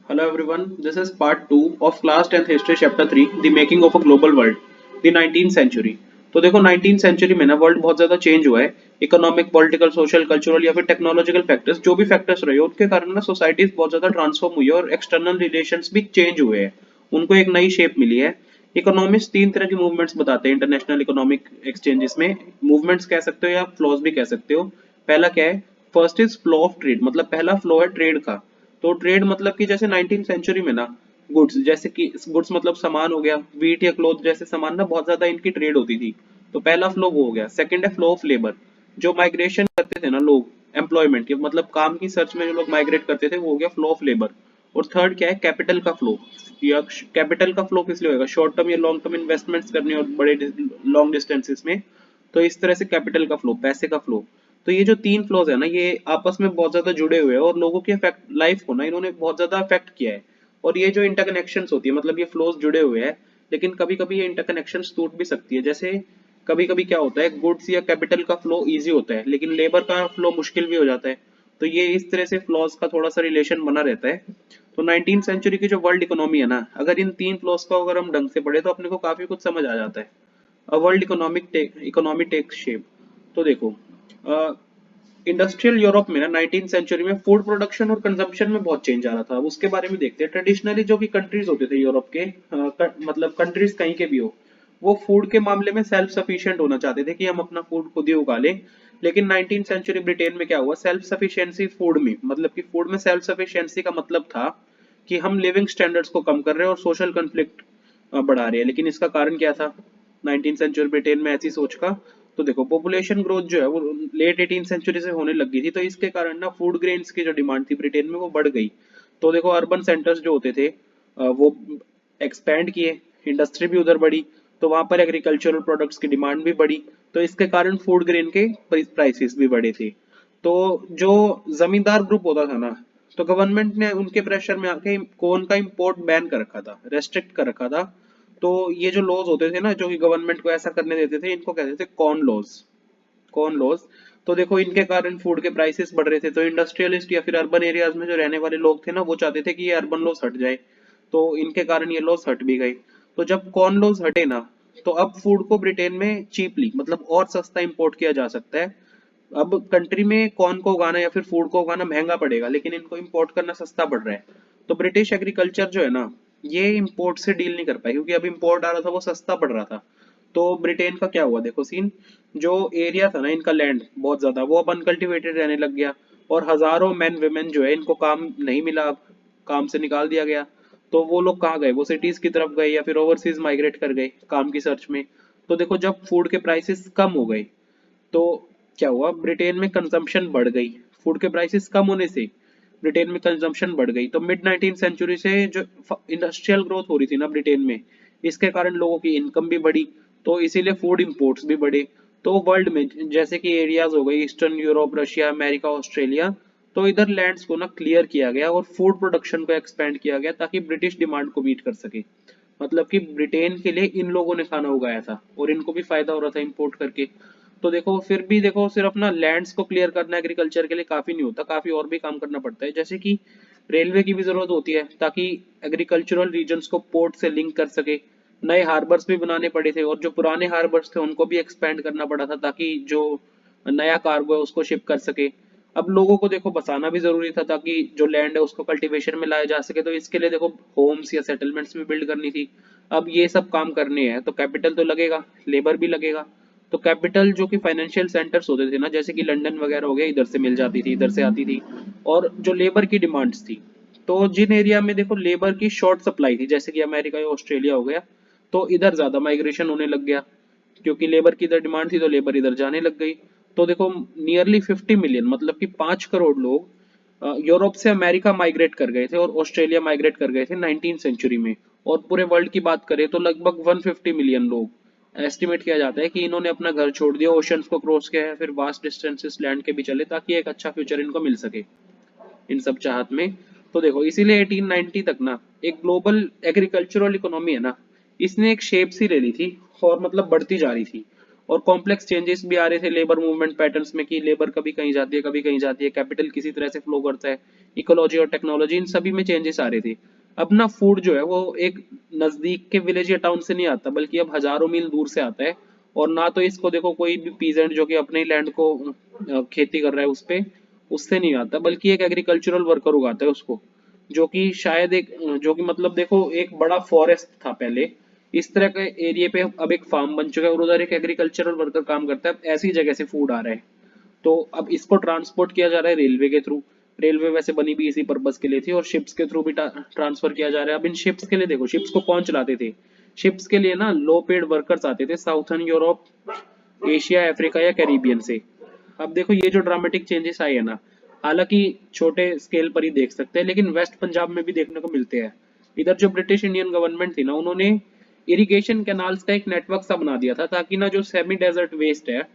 Hello everyone, this is part 2 of class 10th history chapter 3 The making of a global world the 19th century। तो देखो 19th century में ना world बहुत ज़्यादा change हुआ है। इकोनॉमिक, पॉलिटिकल, सोशल, कल्चरल या फिर टेक्नोलॉजिकल फैक्टर्स, जो भी फैक्टर्स रहे उनके कारण ना सोसाइटीज बहुत ज़्यादा ट्रांसफॉर्म हुई है और एक्सटर्नल रिलेशंस भी चेंज हुए हैं। उनको एक नई शेप मिली है। इकोनॉमिक्स तीन तरह की मूवमेंट्स बताते हैं इंटरनेशनल इकोनॉमिक एक्सचेंजेस में। मूवमेंट्स कह सकते हो या फ्लोज भी कह सकते हो। पहला क्या है? First is flow of trade, मतलब पहला फ्लो है ट्रेड का। तो ट्रेड मतलब कि जैसे 19th सेंचुरी में ना गुड्स, जैसे कि गुड्स मतलब सामान हो गया, वीट या क्लोथ जैसे सामान ना बहुत ज्यादा इनकी ट्रेड होती थी। तो पहला फ्लो वो हो गया। सेकंड है फ्लो ऑफ लेबर, जो माइग्रेशन करते थे ना लोग एम्प्लॉयमेंट के, मतलब काम की सर्च में जो लोग माइग्रेट करते थे वो हो गया फ्लो ऑफ लेबर। और थर्ड क्या है? कैपिटल का फ्लो। या कैपिटल का फ्लो किस लिए होगा? शॉर्ट टर्म या लॉन्ग टर्म इन्वेस्टमेंट्स करने और बड़े लॉन्ग डिस्टेंसेस में। तो इस तरह से कैपिटल का फ्लो, पैसे का फ्लो। तो ये जो तीन फ्लोज है ना, ये आपस में बहुत ज्यादा जुड़े हुए हैं और लोगों की लाइफ को ना इन्होंने बहुत ज्यादा अफेक्ट किया है। और ये जो इंटरकनेक्शंस होती है, मतलब ये फ्लोज जुड़े हुए हैं, लेकिन कभी कभी ये इंटरकनेक्शंस टूट भी सकती है। जैसे कभी कभी क्या होता है, गुड्स या कैपिटल का फ्लो इजी होता है लेकिन लेबर का फ्लो मुश्किल भी हो जाता है। तो ये इस तरह से फ्लॉज का थोड़ा सा रिलेशन बना रहता है। तो 19th सेंचुरी की जो वर्ल्ड इकोनॉमी है ना, अगर इन तीन फ्लॉज को अगर हम ढंग से पढ़े तो अपने को काफी कुछ समझ आ जाता है। World economy takes shape. तो देखो, इंडस्ट्रियल यूरोप में ना 19th सेंचुरी में फूड प्रोडक्शन और कंजम्पशन में बहुत चेंज आ रहा था। अब उसके बारे में देखते हैं। ट्रेडिशनली जो भी कंट्रीज होते थे यूरोप के, मतलब कंट्रीज कहीं के भी हो, वो फूड के मामले में सेल्फ सफिशिएंट होना चाहते थे कि हम अपना फूड खुद ही उगा लें। लेकिन 19th सेंचुरी ब्रिटेन में क्या हुआ? सेल्फ सफिशिएंसी फूड में, मतलब कि फूड में सेल्फ सफिशिएंसी का मतलब था कि हम लिविंग स्टैंडर्ड्स को कम कर रहे हैं और सोशल कन्फ्लिक्ट बढ़ा रहे हैं। लेकिन इसका कारण क्या था 19th सेंचुरी ब्रिटेन में ऐसी सोच का? तो देखो, पॉपुलेशन ग्रोथ जो है वो लेट 18th सेंचुरी से होने लग गई थी। तो इसके कारण ना फूड ग्रेन्स की जो डिमांड थी ब्रिटेन में वो बढ़ गई। तो देखो, अर्बन सेंटर्स जो होते थे वो एक्सपैंड किए, इंडस्ट्री भी उधर बढ़ी, तो वहां पर एग्रीकल्चरल प्रोडक्ट्स की डिमांड भी बढ़ी। तो इसके कारण फूड ग्रेन के प्राइसेस भी बढ़े थे। तो जो जमींदार ग्रुप होता था ना, तो गवर्नमेंट ने उनके प्रेशर में आके कॉर्न का इंपोर्ट बैन कर रखा था, रेस्ट्रिक्ट कर रखा था। तो ये जो लॉज होते थे ना जो कि गवर्नमेंट को ऐसा करने देते थे, इनको कहते थे कॉर्न लॉज। Corn laws. तो देखो, इनके कारण फूड के प्राइसेस बढ़ रहे थे। तो इंडस्ट्रियलिस्ट या फिर अर्बन एरियाज में जो रहने वाले लोग थे ना, वो चाहते थे कि ये अर्बन लॉज हट जाए। तो इनके कारण ये लॉज हट भी गए। तो जब कॉर्न लॉज हटे ना, तो अब फूड को ब्रिटेन में चीपली, मतलब और सस्ता इंपोर्ट किया जा सकता है। अब कंट्री में कॉर्न को उगाना या फिर फूड को उगाना महंगा पड़ेगा, लेकिन इनको इंपोर्ट करना सस्ता पड़ रहा है। तो ब्रिटिश एग्रीकल्चर जो है ना, ये इंपोर्ट से डील नहीं कर पाई, क्योंकि अब इंपोर्ट आ रहा था वो सस्ता पड़ रहा था। तो ब्रिटेन का क्या हुआ देखो सीन, जो एरिया था ना इनका, लैंड बहुत ज्यादा, वो अब अनकल्टिवेटेड रहने लग गया। और हजारों मैन वुमेन जो है, इनको काम नहीं मिला, अब काम से निकाल दिया गया। तो वो लोग कहाँ गए? वो सिटीज की तरफ गए या फिर ओवरसीज माइग्रेट कर गए काम की सर्च में। तो देखो, जब फूड के प्राइसेस कम हो गए तो क्या हुआ? ब्रिटेन में कंजम्पशन बढ़ गई। फूड के प्राइसेस कम होने से ब्रिटेन में कंजम्पशन बढ़ गई। तो मिड 19th सेंचुरी से जो इंडस्ट्रियल ग्रोथ हो रही थी ना ब्रिटेन में, इसके कारण लोगों की इनकम भी बढ़ी। तो इसीलिए फूड इंपोर्ट्स भी बढ़े। तो वर्ल्ड में जैसे कि एरियाज हो गए, eastern Europe, Russia, America, Australia, तो इधर लैंड्स को ना क्लियर किया गया और फूड प्रोडक्शन को एक्सपेंड किया गया ताकि ब्रिटिश डिमांड को मीट कर सके। मतलब कि ब्रिटेन के लिए इन लोगों ने खाना उगाया था और इनको भी फायदा हो रहा था इंपोर्ट करके। तो देखो, फिर भी देखो, सिर्फ अपना लैंड्स को क्लियर करना एग्रीकल्चर के लिए काफी नहीं होता, काफी और भी काम करना पड़ता है। जैसे कि रेलवे की भी जरूरत होती है ताकि एग्रीकल्चरल रीजन्स को पोर्ट से लिंक कर सके। नए हार्बर्स भी बनाने पड़े थे और जो पुराने हार्बर्स थे उनको भी एक्सपेंड करना पड़ा था ताकि जो नया कार्गो है उसको शिप कर सके। अब लोगों को देखो बसाना भी जरूरी था ताकि जो लैंड है उसको कल्टीवेशन में लाया जा सके। तो इसके लिए देखो होम्स या सेटलमेंट्स भी बिल्ड करनी थी। अब ये सब काम करने हैं तो कैपिटल तो लगेगा, लेबर भी लगेगा। तो कैपिटल जो कि फाइनेंशियल सेंटर्स होते थे ना, जैसे कि लंदन वगैरह हो गया, इधर से मिल जाती थी, इधर से आती थी। और जो लेबर की डिमांड्स थी, तो जिन एरिया में देखो लेबर की शॉर्ट सप्लाई थी, जैसे कि अमेरिका या ऑस्ट्रेलिया हो गया, तो इधर ज्यादा माइग्रेशन होने लग गया। क्योंकि लेबर की इधर डिमांड थी तो लेबर इधर जाने लग गई। तो देखो, नियरली 50 मिलियन, मतलब कि 5 करोड़ लोग यूरोप से अमेरिका माइग्रेट कर गए थे और ऑस्ट्रेलिया माइग्रेट कर गए थे 19th सेंचुरी में। और पूरे वर्ल्ड की बात करें तो लगभग 150 मिलियन लोग, एस्टिमेट किया जाता है कि इन्होंने अपना घर छोड़ दिया, ओशंस को क्रॉस किया है, फिर वास्ट डिस्टेंसेस लैंड के भी चले ताकि एक अच्छा फ्यूचर इनको मिल सके इन सब चाहत में। तो देखो, इसीलिए 1890 तक ना एक ग्लोबल एग्रीकल्चरल इकोनॉमी है ना, इसने एक शेप सी ले ली थी और मतलब बढ़ती जा रही थी। और कॉम्प्लेक्स चेंजेस भी आ रहे थे लेबर मूवमेंट पैटर्न्स में कि लेबर कभी कहीं जाती है कभी कहीं जाती है, कैपिटल किसी तरह से फ्लो करता है, इकोलॉजी और टेक्नोलॉजी, इन सभी में चेंजेस आ रहे थे। अब ना फूड जो है वो एक नजदीक के विलेज या टाउन से नहीं आता, बल्कि अब हजारों मील दूर से आता है। और ना तो इसको देखो कोई भी पीजेंट जो कि अपने ही लैंड को खेती कर रहा है उस पे, उससे नहीं आता, बल्कि एक एग्रीकल्चरल वर्कर उगाता है उसको, जो कि शायद एक जो कि मतलब देखो एक बड़ा फॉरेस्ट था पहले, इस तरह के एरिया पे अब एक फार्म बन चुका है और उधर एक एग्रीकल्चरल वर्कर काम करता है, ऐसी जगह से फूड आ रहा है। तो अब इसको ट्रांसपोर्ट किया जा रहा है रेलवे के थ्रू। रेलवे वैसे बनी भी इसी पर्पज के लिए थी, और शिप्स के थ्रू भी ट्रांसफर किया जा रहा है। अब इन शिप्स के लिए देखो, शिप्स को कौन चलाते थे? शिप्स के लिए ना लो पेड वर्कर्स आते थे साउथर्न यूरोप, एशिया, अफ्रीका या कैरिबियन से। अब देखो ये जो ड्रामेटिक चेंजेस आए हैं ना, हालांकि छोटे स्केल पर ही देख सकते हैं, लेकिन वेस्ट पंजाब में भी देखने को मिलते हैं। इधर जो ब्रिटिश इंडियन गवर्नमेंट थी ना, उन्होंने इरिगेशन कैनाल्स का एक नेटवर्क सा बना दिया था, ताकि ना जो सेमी डेजर्ट वेस्ट है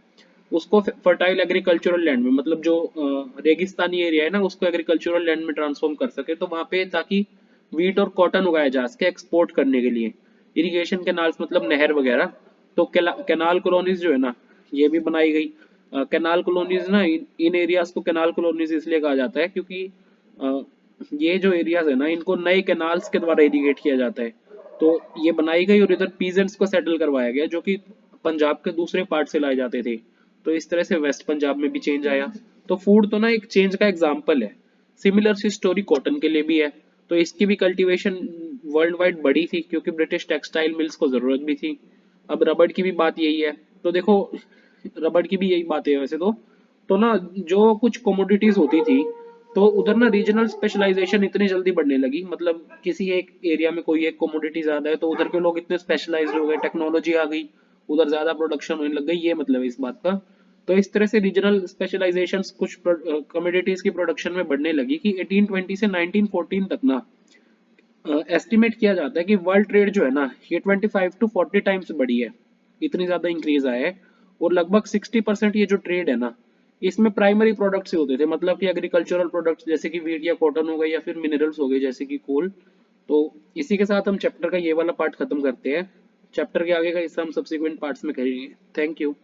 उसको फर्टाइल एग्रीकल्चरल लैंड में, मतलब जो रेगिस्तानी एरिया है ना, उसको एग्रीकल्चरल लैंड में ट्रांसफॉर्म कर सके। तो वहां पे ताकि वीट और कॉटन उगाया जा सके एक्सपोर्ट करने के लिए। इरिगेशन कैनाल्स मतलब नहर वगैरह। तो कैनाल कॉलोनीज जो है ना, ये भी बनाई गई। कैनाल कॉलोनीज ना, इन एरियाज को कैनाल कॉलोनीज इसलिए कहा जाता है क्योंकि अ, ये जो एरियाज है ना, इनको नए कैनाल्स के द्वारा इरिगेट किया जाता है। तो ये बनाई गई और इधर पीजेंट्स को सेटल करवाया गया, जो कि पंजाब के दूसरे पार्ट से लाए जाते थे। तो इस तरह से वेस्ट पंजाब में भी चेंज आया। तो फूड तो ना एक चेंज का एग्जाम्पल है। सिमिलर सी स्टोरी कॉटन के लिए भी है। तो इसकी भी कल्टीवेशन वर्ल्ड वाइड बढ़ी थी, क्योंकि ब्रिटिश टेक्सटाइल मिल्स को जरूरत भी थी। अब रबड़ की भी बात यही है। तो देखो, रबड़ की भी यही बात है वैसे तो ना जो कुछ कमोडिटीज होती थी, तो उधर ना रीजनल स्पेशलाइजेशन इतनी जल्दी बढ़ने लगी। मतलब किसी एक एरिया में कोई एक कमोडिटी ज्यादा है, तो उधर के लोग इतने स्पेशलाइज्ड हो गए, टेक्नोलॉजी आ गई, उधर ज्यादा प्रोडक्शन होने लग गई, ये मतलब है इस बात का। तो इस तरह से रीजनल स्पेशलाइजेशंस कुछ कमोडिटीज की प्रोडक्शन में बढ़ने लगी कि 1820 से 1914 तक ना एस्टिमेट किया जाता है कि वर्ल्ड ट्रेड जो है ना, ये 25 टू 40 टाइम्स बढ़ी है, इतनी ज्यादा इंक्रीज आया है। और लगभग 60% ये जो ट्रेड है ना, इसमें प्राइमरी प्रोडक्ट्स ही होते थे, मतलब कि एग्रीकल्चरल प्रोडक्ट्स जैसे कि वीट या कॉटन हो गए, या फिर मिनरल्स हो गए जैसे कि कोल। तो इसी के साथ हम चैप्टर का ये वाला पार्ट खत्म करते हैं। चैप्टर के आगे का हिस्सा हम सब्सिक्वेंट पार्ट्स में करेंगे। Thank you.